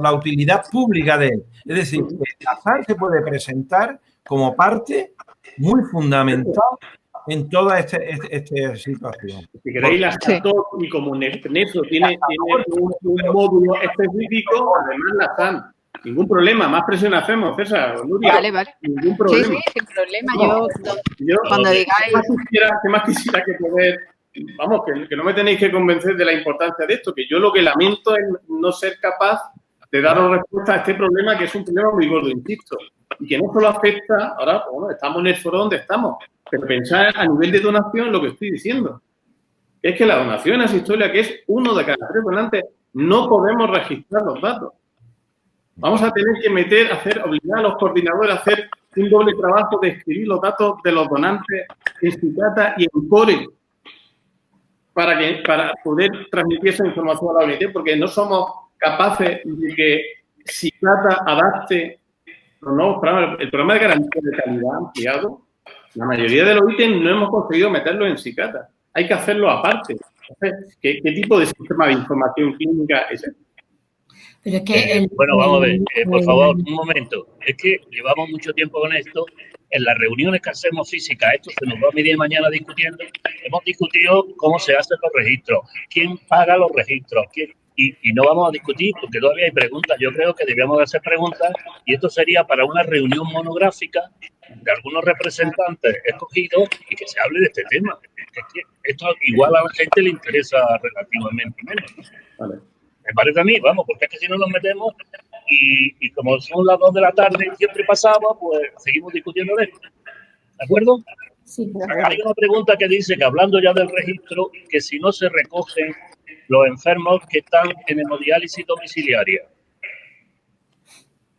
la utilidad pública de él. Es decir, que la SAN se puede presentar como parte muy fundamental en toda esta situación.
Si queréis, la SAN y como Neso tiene un módulo específico, además la SAN. Ningún problema, más presión hacemos, César, Nuria.
Vale.
Ningún problema.
Sí, sin problema. Yo cuando digáis...
¿Qué más quisiera que poder... Vamos, que no me tenéis que convencer de la importancia de esto, que yo lo que lamento es no ser capaz de daros respuesta a este problema, que es un problema muy gordo, insisto, y que no solo afecta, ahora, bueno, estamos en el foro donde estamos, pero pensar a nivel de donación lo que estoy diciendo. Es que la donación es historia, que es uno de cada 3 donantes, no podemos registrar los datos. Vamos a tener que obligar a los coordinadores a hacer un doble trabajo de escribir los datos de los donantes en Cicata y en Core para poder transmitir esa información a la OIT, porque no somos capaces de que Cicata adapte los nuevos programas. El programa de garantía de calidad ampliado, la mayoría de los ítems no hemos conseguido meterlos en Cicata. Hay que hacerlo aparte. Entonces, ¿qué tipo de sistema de información clínica es este?
Pero es que
bueno, vamos a ver, por favor, un momento. Es que llevamos mucho tiempo con esto. En las reuniones que hacemos físicas, esto se nos va a medir mañana discutiendo. Hemos discutido cómo se hacen los registros, quién paga los registros, y no vamos a discutir porque todavía hay preguntas. Yo creo que debíamos de hacer preguntas y esto sería para una reunión monográfica de algunos representantes escogidos y que se hable de este tema. Es que esto igual a la gente le interesa relativamente menos, ¿no? Vale. Me parece a mí, vamos, porque es que si no nos metemos y como son las 2 de la tarde y siempre pasaba, pues seguimos discutiendo de esto. ¿De acuerdo?
Sí.
Hay una pregunta que dice que hablando ya del registro, que si no se recogen los enfermos que están en hemodiálisis domiciliaria.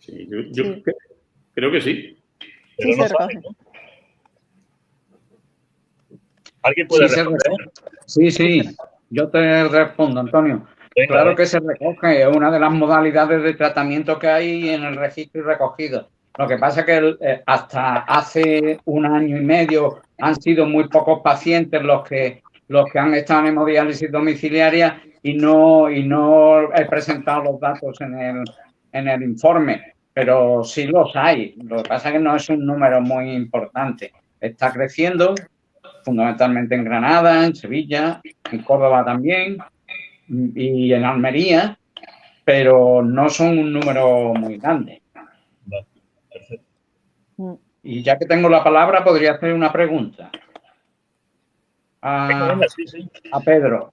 Sí, yo creo que sí.
Pero sí, no saben, ¿no? ¿Alguien puede responder?
Sí. Yo te respondo, Antonio. Venga, claro que se recoge, es una de las modalidades de tratamiento que hay en el registro y recogido. Lo que pasa es que hasta hace 1 año y medio han sido muy pocos pacientes los que han estado en hemodiálisis domiciliaria y no he presentado los datos en el informe, pero sí los hay. Lo que pasa es que no es un número muy importante. Está creciendo, fundamentalmente en Granada, en Sevilla, en Córdoba también, y en Almería, pero no son un número muy grande. Y ya que tengo la palabra, podría hacer una pregunta a Pedro.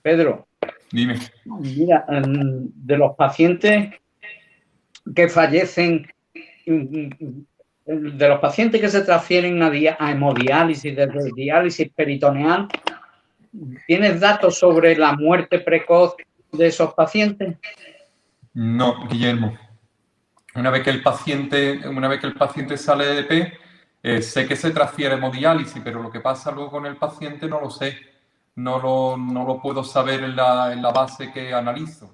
Pedro,
dime.
Mira, de los pacientes que fallecen, de los pacientes que se transfieren a hemodiálisis, desde diálisis peritoneal, ¿tienes datos sobre la muerte precoz de esos pacientes?
No, Guillermo. Una vez que el paciente sale de EP, sé que se transfiere a hemodiálisis, pero lo que pasa luego con el paciente no lo sé. No lo puedo saber en la base que analizo.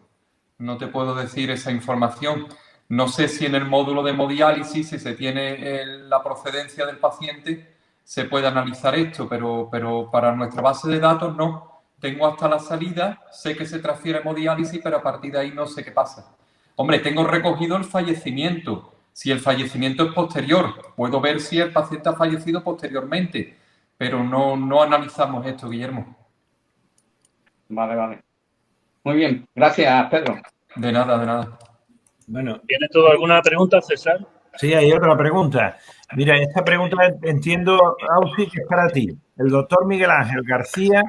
No te puedo decir esa información. No sé si en el módulo de hemodiálisis, si se tiene la procedencia del paciente, se puede analizar esto, pero para nuestra base de datos no. Tengo hasta la salida, sé que se transfiere a hemodiálisis, pero a partir de ahí no sé qué pasa. Hombre, tengo recogido el fallecimiento. Si el fallecimiento es posterior, puedo ver si el paciente ha fallecido posteriormente, pero no analizamos esto, Guillermo.
Vale. Muy bien, gracias, Pedro.
De nada.
Bueno,
¿Tienes tú alguna pregunta, César?
Sí, hay otra pregunta. Mira, esta pregunta entiendo, Ausi, que es para ti. El doctor Miguel Ángel García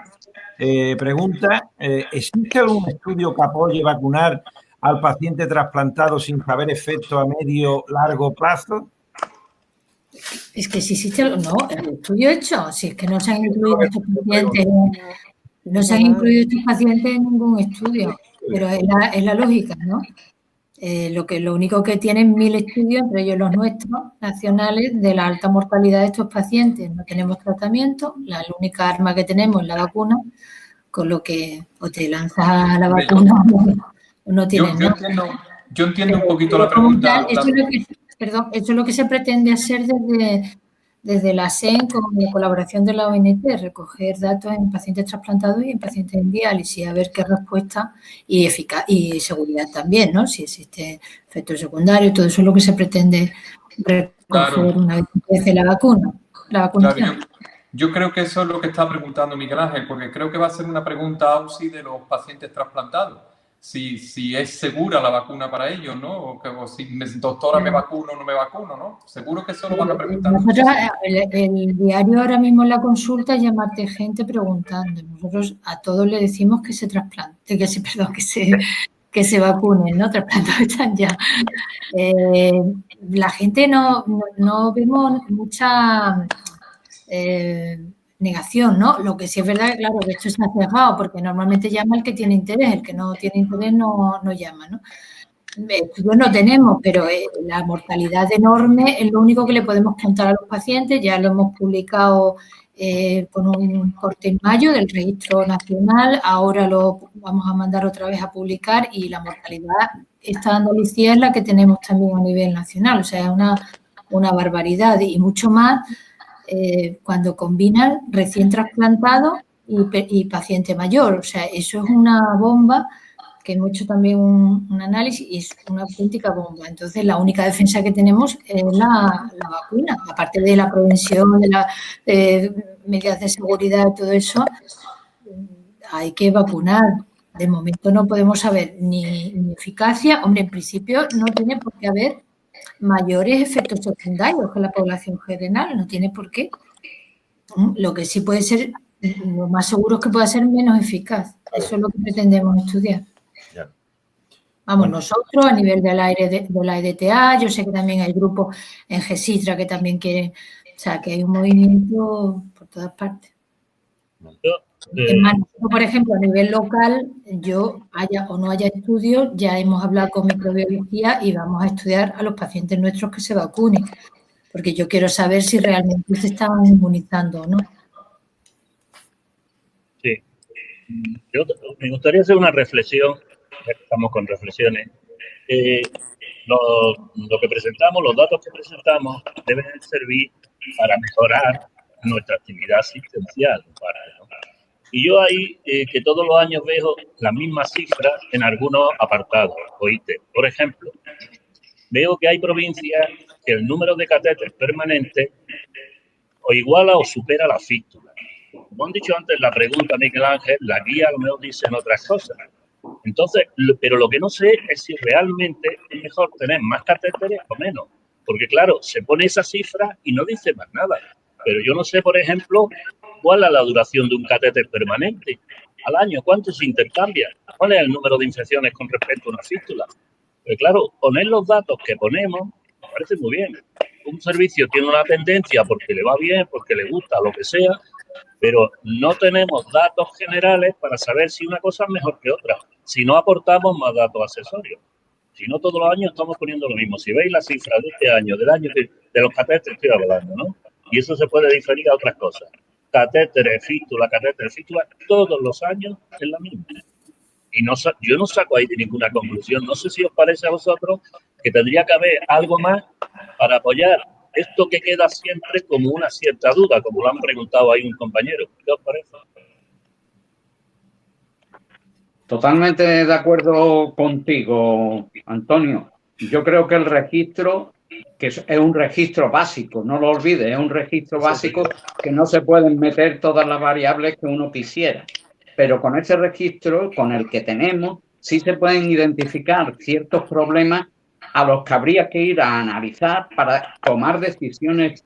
pregunta, ¿existe algún estudio que apoye vacunar al paciente trasplantado sin saber efecto a medio largo plazo?
Es que si existe, no, el estudio hecho, si es que no se han incluido estos pacientes, en ningún estudio, pero es la lógica, ¿no? Lo único que tienen 1000 estudios, entre ellos los nuestros, nacionales, de la alta mortalidad de estos pacientes. No tenemos tratamiento, la única arma que tenemos es la vacuna, con lo que o te lanzas a la vacuna o no tienes nada.
Yo entiendo un poquito la pregunta.
Esto es lo que se pretende hacer desde la SEN con la colaboración de la ONT, recoger datos en pacientes trasplantados y en pacientes en diálisis, a ver qué respuesta y eficaz y seguridad también, ¿no? Si existe efectos secundarios, todo eso es lo que se pretende recoger una vez que empiece la vacuna. La vacunación.
Claro, yo creo que eso es lo que está preguntando Miguel Ángel, porque creo que va a ser una pregunta AUSI de los pacientes trasplantados. Si es segura la vacuna para ellos, ¿no? O si doctora me vacuno o no me vacuno, ¿no? Seguro que eso lo van a preguntar.
Nosotros, el diario ahora mismo en la consulta es llamarte gente preguntando. Nosotros a todos le decimos que se trasplante, que se vacunen, ¿no? Trasplantados están ya. La gente no vemos mucha negación, ¿no? Lo que sí es verdad, claro, que esto está cerrado, porque normalmente llama el que tiene interés, el que no tiene interés no llama, ¿no? Estudios no tenemos, pero la mortalidad enorme es lo único que le podemos contar a los pacientes. Ya lo hemos publicado con un corte en mayo del Registro Nacional, ahora lo vamos a mandar otra vez a publicar y la mortalidad, esta Andalucía es la que tenemos también a nivel nacional, o sea, es una barbaridad y mucho más cuando combinan recién trasplantado y paciente mayor, o sea, eso es una bomba que hemos hecho también un análisis y es una auténtica bomba. Entonces, la única defensa que tenemos es la vacuna, aparte de la prevención, de las medidas de seguridad y todo eso, hay que vacunar. De momento no podemos saber ni eficacia. Hombre, en principio no tiene por qué haber mayores efectos secundarios que la población general, no tiene por qué. Lo que sí puede ser, lo más seguro es que pueda ser menos eficaz. Eso es lo que pretendemos estudiar. Vamos, nosotros a nivel de la EDTA, yo sé que también hay grupos en GESITRA que también quieren, o sea, que hay un movimiento por todas partes. Por ejemplo, a nivel local, yo haya o no haya estudios, ya hemos hablado con microbiología y vamos a estudiar a los pacientes nuestros que se vacunen, porque yo quiero saber si realmente se están inmunizando o no.
Sí. Me gustaría hacer una reflexión, ya que estamos con reflexiones. Lo que presentamos, los datos que presentamos, deben servir para mejorar nuestra actividad asistencial. ¿No? Y yo ahí, que todos los años veo las mismas cifras en algunos apartados o ítems. Por ejemplo, veo que hay provincias que el número de catéteres permanentes o iguala o supera la fístula. Como han dicho antes en la pregunta, Miguel Ángel, la guía a lo mejor dicen otras cosas. Entonces, pero lo que no sé es si realmente es mejor tener más catéteres o menos. Porque, claro, se pone esa cifra y no dice más nada. Pero yo no sé, por ejemplo, cuál es la duración de un catéter permanente al año, cuánto se intercambia, cuál es el número de infecciones con respecto a una fístula. Pero, claro, poner los datos que ponemos me parece muy bien. Un servicio tiene una tendencia porque le va bien, porque le gusta, lo que sea, pero no tenemos datos generales para saber si una cosa es mejor que otra, si no aportamos más datos accesorios. Si no, todos los años estamos poniendo lo mismo. Si veis las cifras de este año, del año de los catéteres, estoy hablando, ¿no? Y eso se puede diferir a otras cosas. Catéteres, fístula, todos los años es la misma. Y yo no saco ahí de ninguna conclusión. No sé si os parece a vosotros que tendría que haber algo más para apoyar esto que queda siempre como una cierta duda, como lo han preguntado ahí un compañero. ¿Qué os parece?
Totalmente de acuerdo contigo, Antonio. Yo creo que el registro, que es un registro básico, no lo olvides, es un registro básico que no se pueden meter todas las variables que uno quisiera. Pero con ese registro, con el que tenemos, sí se pueden identificar ciertos problemas a los que habría que ir a analizar para tomar decisiones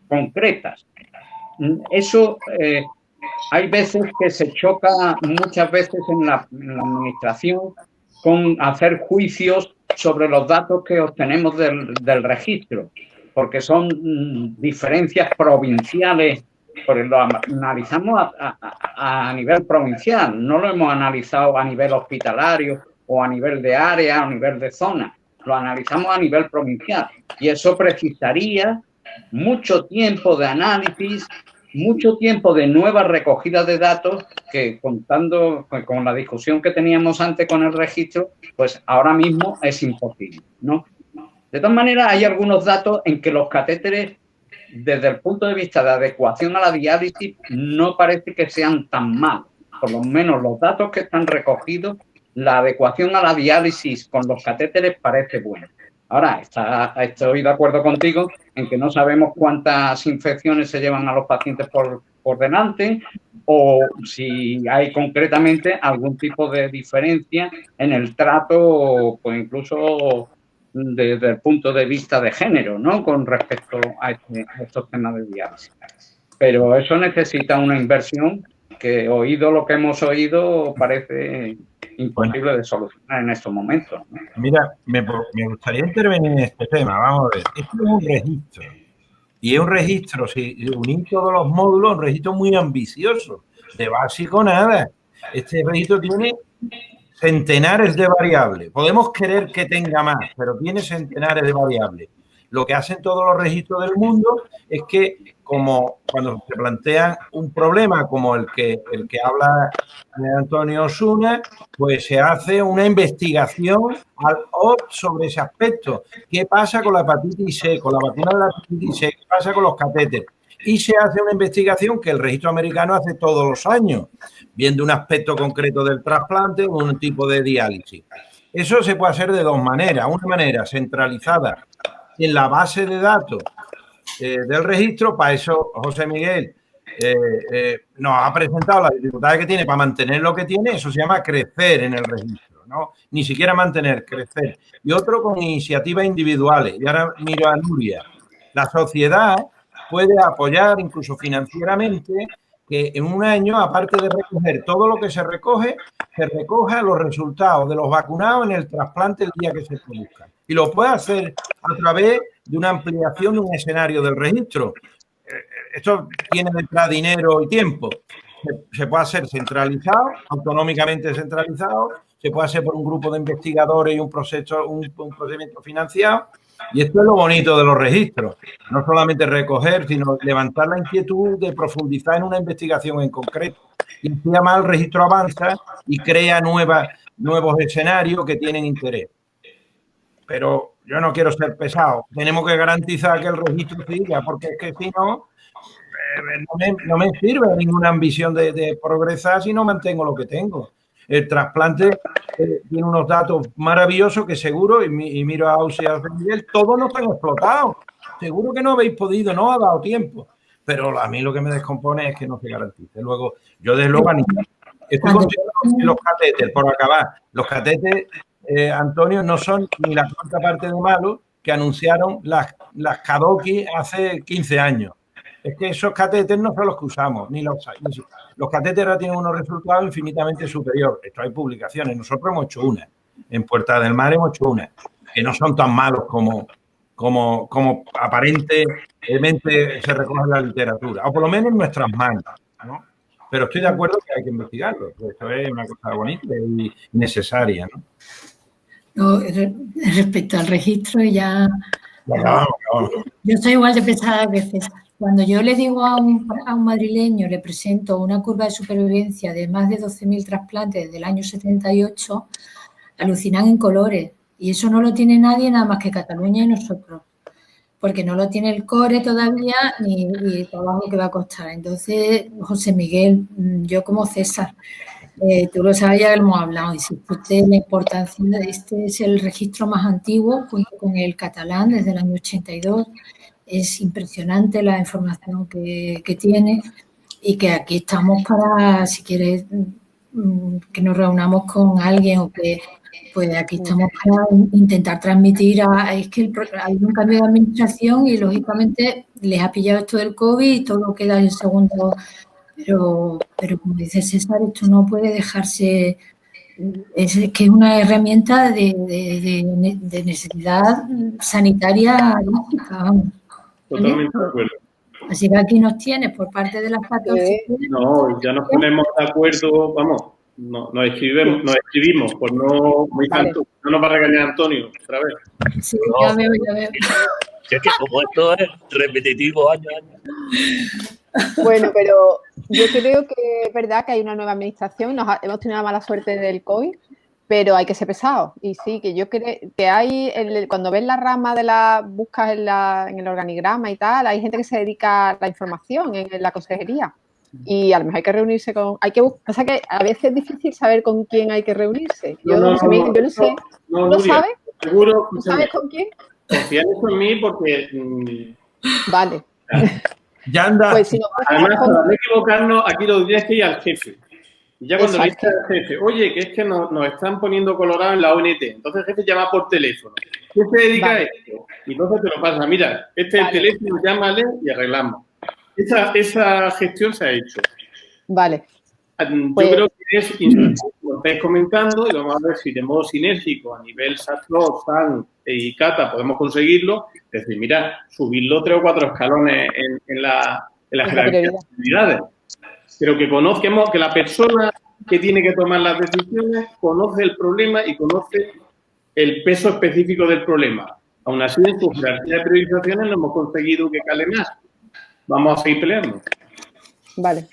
concretas. Eso hay veces que se choca muchas veces en la administración con hacer juicios sobre los datos que obtenemos del registro, porque son diferencias provinciales, porque lo analizamos a nivel provincial, no lo hemos analizado a nivel hospitalario o a nivel de área o a nivel de zona, lo analizamos a nivel provincial y eso precisaría mucho tiempo de análisis, mucho tiempo de nueva recogida de datos que, contando con la discusión que teníamos antes con el registro, pues ahora mismo es imposible, ¿no? De todas maneras, hay algunos datos en que los catéteres desde el punto de vista de adecuación a la diálisis, no parece que sean tan malos. Por lo menos los datos que están recogidos, la adecuación a la diálisis con los catéteres parece buena. Ahora, estoy de acuerdo contigo en que no sabemos cuántas infecciones se llevan a los pacientes por delante o si hay concretamente algún tipo de diferencia en el trato, pues incluso desde el punto de vista de género, ¿no? Con respecto a estos temas de diálisis. Pero eso necesita una inversión que, oído lo que hemos oído, parece imposible de solucionar en estos momentos, ¿no?
Mira, me gustaría intervenir en este tema. Vamos a ver, esto es un registro. Y es un registro, si unir todos los módulos, un registro muy ambicioso. De básico, nada. Este registro tiene centenares de variables. Podemos querer que tenga más, pero tiene centenares de variables. Lo que hacen todos los registros del mundo es que, como cuando se plantea un problema como el que habla Antonio Osuna, pues se hace una investigación sobre ese aspecto. ¿Qué pasa con la hepatitis C, con la vacuna de la hepatitis C? ¿Qué pasa con los catéteres? Y se hace una investigación que el registro americano hace todos los años, viendo un aspecto concreto del trasplante o un tipo de diálisis. Eso se puede hacer de dos maneras. Una manera centralizada en la base de datos del registro. Para eso José Miguel nos ha presentado las dificultades que tiene para mantener lo que tiene. Eso se llama crecer en el registro, ¿no? Ni siquiera mantener, crecer. Y otro con iniciativas individuales. Y ahora miro a Nuria. La sociedad puede apoyar incluso financieramente que en un año, aparte de recoger todo lo que se recoja los resultados de los vacunados en el trasplante el día que se produzca. Y lo puede hacer a través de una ampliación de un escenario del registro. Esto tiene detrás dinero y tiempo. Se puede hacer centralizado, autonómicamente centralizado, se puede hacer por un grupo de investigadores y un procedimiento financiado. Y esto es lo bonito de los registros. No solamente recoger, sino levantar la inquietud de profundizar en una investigación en concreto. Y así además el registro avanza y crea nuevos escenarios que tienen interés. Pero yo no quiero ser pesado. Tenemos que garantizar que el registro siga, porque es que si no, no me sirve ninguna ambición de progresar si no mantengo lo que tengo. El trasplante tiene unos datos maravillosos que seguro, y miro a Ausi y a Miguel, todos no están explotados. Seguro que no habéis podido, no ha dado tiempo. Pero a mí lo que me descompone es que no se garantice. Luego, yo desde luego estoy considerando los catéteres, por acabar. Los catéteres, Antonio, no son ni la cuarta parte de malo que anunciaron las Kadoki hace 15 años. Es que esos catéteres no son los que usamos, ni los catéteres ahora tienen unos resultados infinitamente superiores. Esto hay publicaciones, nosotros hemos hecho una. En Puerta del Mar hemos hecho una, que no son tan malos como aparentemente se recoge en la literatura, o por lo menos en nuestras manos, ¿no? Pero estoy de acuerdo que hay que investigarlo, porque esto es una cosa bonita y necesaria, ¿no?
No, respecto al registro, ya yo soy igual de pesada que César. Cuando yo le digo a un madrileño, le presento una curva de supervivencia de más de 12.000 trasplantes desde el año 78, alucinan en colores. Y eso no lo tiene nadie nada más que Cataluña y nosotros, porque no lo tiene el CORE todavía ni el trabajo que va a costar. Entonces, José Miguel, yo como César, tú lo sabes, ya lo hemos hablado, insiste la importancia de este es el registro más antiguo, junto con el catalán, desde el año 82. Es impresionante la información que tiene y que aquí estamos para, si quieres, que nos reunamos con alguien o que, pues aquí estamos para intentar transmitir es que hay un cambio de administración y lógicamente les ha pillado esto del COVID y todo queda en segundo, pero como dice César, esto no puede dejarse, es que es una herramienta de necesidad sanitaria básica, vamos.
Totalmente de acuerdo.
Así que aquí nos tienes por parte de las patologías.
No, ya nos ponemos de acuerdo, vamos, nos escribimos, por no, muy tanto, no nos va a regañar Antonio otra vez.
Sí, ya veo.
Es que como esto es repetitivo año a año.
Bueno, pero yo creo que es verdad que hay una nueva administración, hemos tenido la mala suerte del COVID, pero hay que ser pesado. Y sí, que yo creo que hay, cuando ves la rama de la buscas en el organigrama y tal, hay gente que se dedica a la información en la consejería. Y a lo mejor hay que reunirse con... Pasa que a veces es difícil saber con quién hay que reunirse. Yo no sé. ¿No sabes?
Seguro.
¿No sabes con quién?
Confía en mí porque...
Vale.
Ya anda.
Pues si no,
además, para no equivocarnos, aquí lo tienes que ir al jefe. Y ya cuando le dices al jefe, oye, que es que nos están poniendo colorado en la ONT. Entonces el jefe llama por teléfono. ¿Quién se dedica a esto? Y entonces te lo pasa. Mira, este es el teléfono, llámale y arreglamos. Esa gestión se ha hecho.
Vale.
Yo creo que es, lo estáis comentando, y vamos a ver si de modo sinérgico a nivel SATO, SAN y CATA podemos conseguirlo. Es decir, mira, subirlo 3 o 4 escalones en la jerarquía de actividades. Pero que conozcamos, que la persona que tiene que tomar las decisiones conoce el problema y conoce el peso específico del problema. Aún así, en su jerarquía de priorizaciones no hemos conseguido que cale más. Vamos a seguir peleando.
Vale.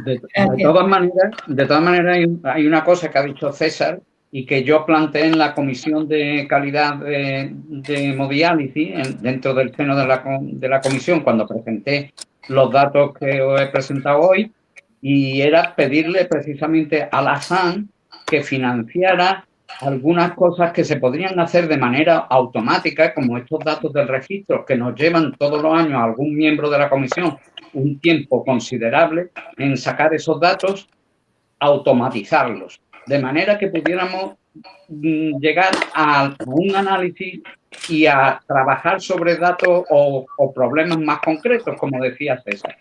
De todas maneras hay una cosa que ha dicho César y que yo planteé en la Comisión de Calidad de Hemodiálisis, dentro del seno de la comisión, cuando presenté los datos que os he presentado hoy, y era pedirle precisamente a la SAN que financiara algunas cosas que se podrían hacer de manera automática, como estos datos del registro, que nos llevan todos los años a algún miembro de la comisión un tiempo considerable en sacar esos datos, automatizarlos, de manera que pudiéramos llegar a un análisis y a trabajar sobre datos o problemas más concretos, como decía César.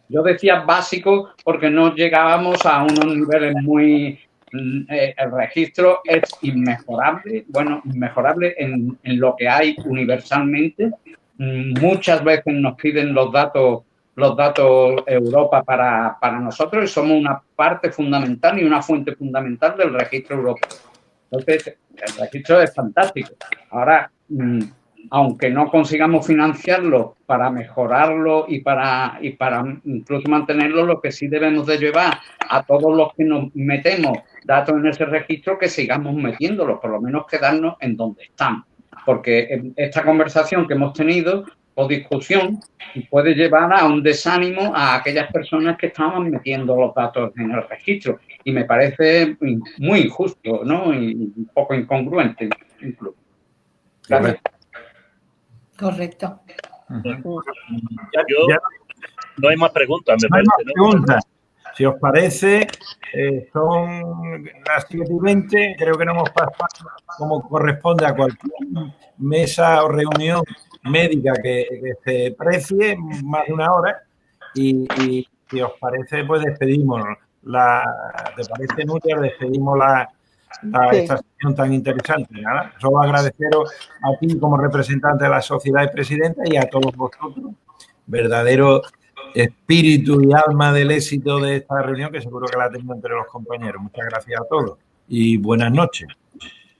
Yo decía básico porque no llegábamos a unos niveles muy... el registro es inmejorable, inmejorable en lo que hay universalmente. Muchas veces nos piden los datos Europa para nosotros y somos una parte fundamental y una fuente fundamental del registro europeo. Entonces, el registro es fantástico. Ahora, aunque no consigamos financiarlo para mejorarlo y para incluso mantenerlo, lo que sí debemos de llevar a todos los que nos metemos datos en ese registro, que sigamos metiéndolos, por lo menos quedarnos en donde estamos. Porque esta conversación que hemos tenido o discusión puede llevar a un desánimo a aquellas personas que estaban metiendo los datos en el registro. Y me parece muy injusto, ¿no? Y un poco incongruente incluso. Gracias.
Correcto.
No hay más preguntas, me parece.
No hay más preguntas. Si os parece, son las 7:20, creo que no hemos pasado como corresponde a cualquier mesa o reunión médica que se precie, más de una hora, y si os parece, pues despedimos. ¿Te parece, Nuria? Despedimos esta sesión tan interesante. Nada, solo agradeceros a ti como representante de la sociedad y presidenta y a todos vosotros, verdadero espíritu y alma del éxito de esta reunión, que seguro que la tengo entre los compañeros. Muchas gracias a todos y buenas noches.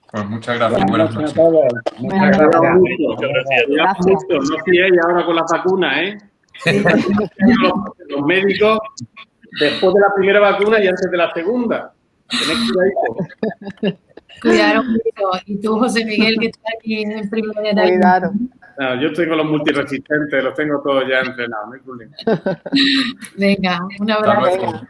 Pues muchas gracias, buenas noches.
Muchas gracias. No fiéis ahora con la vacuna, ¿eh? Los médicos, después de la primera vacuna y antes de la segunda. Tenéis
Cuidaros mucho. Y tú, José Miguel, que está aquí en primera.
Cuidado.
No, yo tengo los multiresistentes, los tengo todos ya entrenados, no hay problema.
Venga, un abrazo.